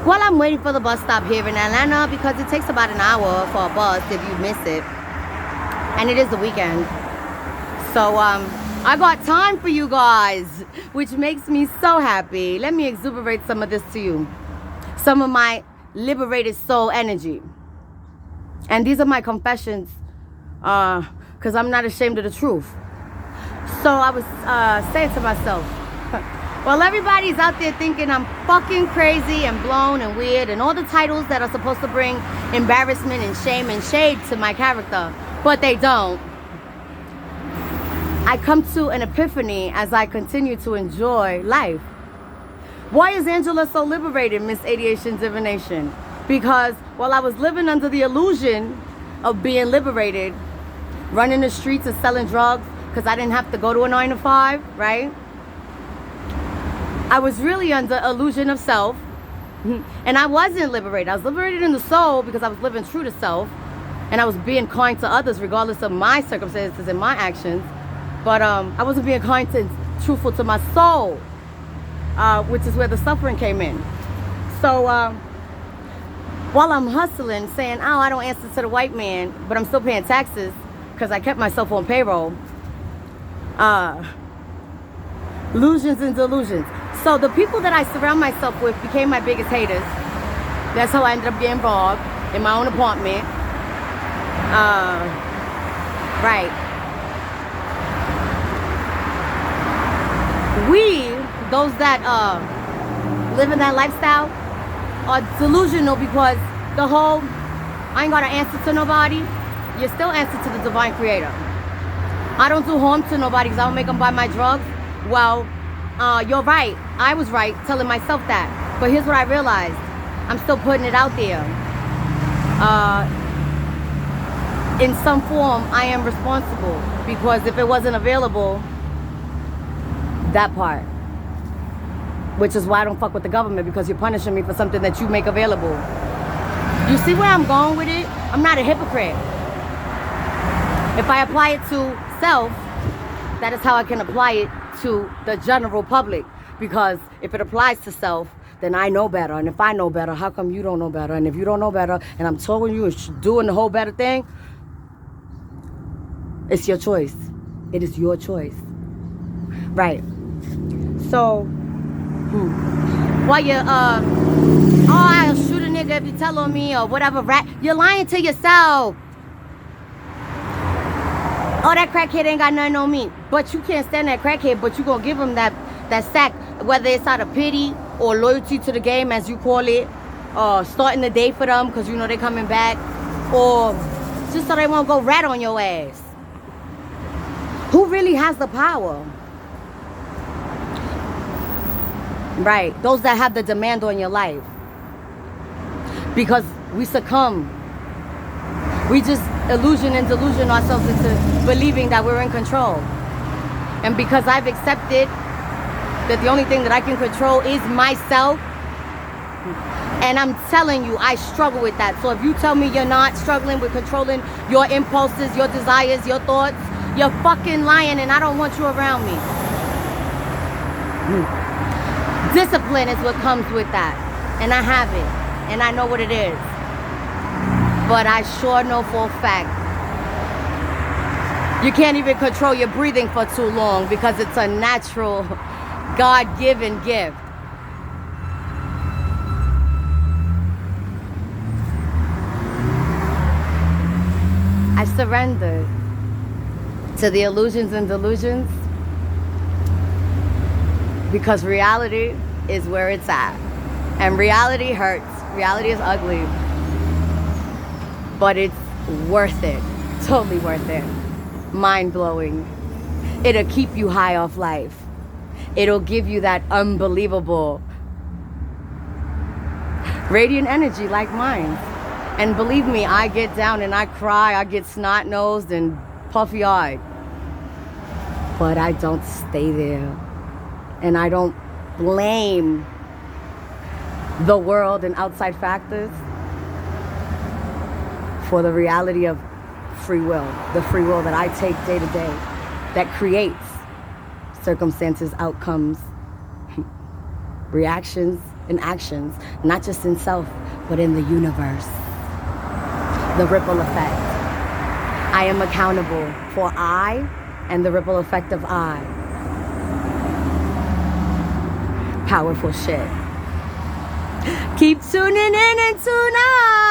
Well, I'm waiting for the bus stop here in Atlanta because it takes about an hour for a bus if you miss it. And it is the weekend. So, I got time for you guys, which makes me so happy. Let me exuberate some of this to you. Some of my liberated soul energy. And these are my confessions, because I'm not ashamed of the truth. So I was saying to myself, well, everybody's out there thinking I'm fucking crazy and blown and weird and all the titles that are supposed to bring embarrassment and shame and shade to my character, but they don't. I come to an epiphany as I continue to enjoy life. Why is Angela so liberated, Miss Aviation Divination? Because while I was living under the illusion of being liberated, running the streets and selling drugs, because I didn't have to go to a 9 to 5, right? I was really under illusion of self, and I wasn't liberated. I was liberated in the soul because I was living true to self, and I was being kind to others regardless of my circumstances and my actions. But I wasn't being kind and truthful to my soul, which is where the suffering came in. So while I'm hustling, saying, oh, I don't answer to the white man, but I'm still paying taxes because I kept myself on payroll. Illusions and delusions. So the people that I surround myself with became my biggest haters. That's how I ended up getting robbed in my own apartment. Right. Those that live in that lifestyle, are delusional because the whole, I ain't got to answer to nobody. You still answer to the divine creator. I don't do harm to nobody because I don't make them buy my drugs. Well, you're right. I was right telling myself that. But here's what I realized. I'm still putting it out there. In some form, I am responsible. Because if it wasn't available, that part. Which is why I don't fuck with the government, because you're punishing me for something that you make available. You see where I'm going with it? I'm not a hypocrite. If I apply it to self, that is how I can apply it to the general public. Because if it applies to self, then I know better. And if I know better, how come you don't know better? And if you don't know better, and I'm telling you and doing the whole better thing, it's your choice. It is your choice. Right. So, while you're, oh, I'll shoot a nigga if you tell on me or whatever, you're lying to yourself. Oh, that crackhead ain't got nothing on me. But you can't stand that crackhead, but you gonna give him that sack, whether it's out of pity or loyalty to the game, as you call it, or starting the day for them because you know they're coming back, or just so they won't go rat on your ass. Who really has the power? Right, those that have the demand on your life. Because we succumb. We just illusion and delusion ourselves into believing that we're in control. And because I've accepted that the only thing that I can control is myself, and I'm telling you, I struggle with that. So if you tell me you're not struggling with controlling your impulses, your desires, your thoughts, you're fucking lying, and I don't want you around me. Discipline is what comes with that. And I have it. And I know what it is. But I sure know for a fact you can't even control your breathing for too long because it's a natural, God-given gift. I surrendered to the illusions and delusions because reality is where it's at. And reality hurts. Reality is ugly. But it's worth it. Totally worth it. Mind-blowing. It'll keep you high off life. It'll give you that unbelievable radiant energy like mine. And believe me, I get down and I cry. I get snot-nosed and puffy-eyed. But I don't stay there. And I don't blame the world and outside factors for the reality of free will. The free will that I take day to day that creates circumstances, outcomes, reactions, in actions, not just in self, but in the universe. The ripple effect. I am accountable for I and the ripple effect of I. Powerful shit. Keep tuning in and tune out.